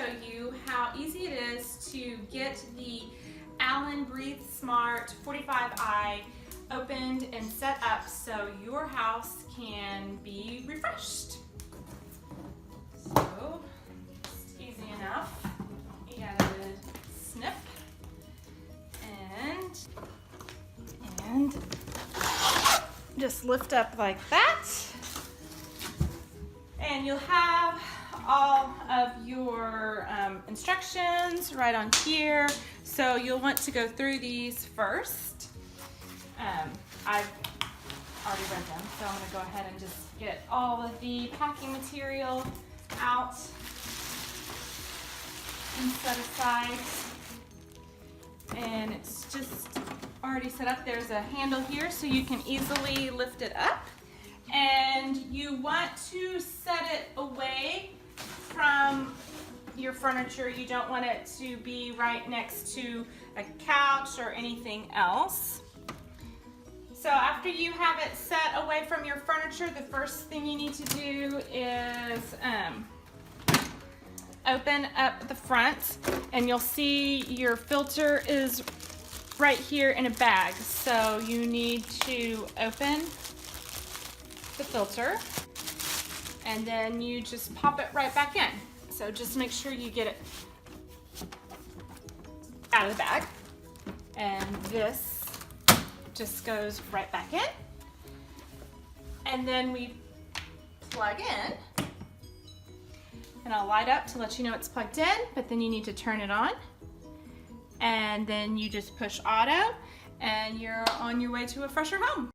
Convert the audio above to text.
show you how easy it is to get the ALEN'S BREATHESMART 45i opened and set up so your house can be refreshed. So, it's easy enough. You gotta snip and just lift up like that. And you'll have all of your instructions right on here. So you'll want to go through these first. I've already read them, so I'm going to go ahead and just get all of the packing material out and set aside. And it's just already set up. There's a handle here so you can easily lift it up. And you want to set it away from your furniture. You don't want it to be right next to a couch or anything else. So after you have it set away from your furniture, the first thing you need to do is open up the front, and you'll see your filter is right here in a bag. So you need to open the filter, and then you just pop it right back in. So just make sure you get it out of the bag, and this just goes right back in. And then we plug in, and I'll light up to let you know it's plugged in, but then you need to turn it on, and then you just push auto, and you're on your way to a fresher home.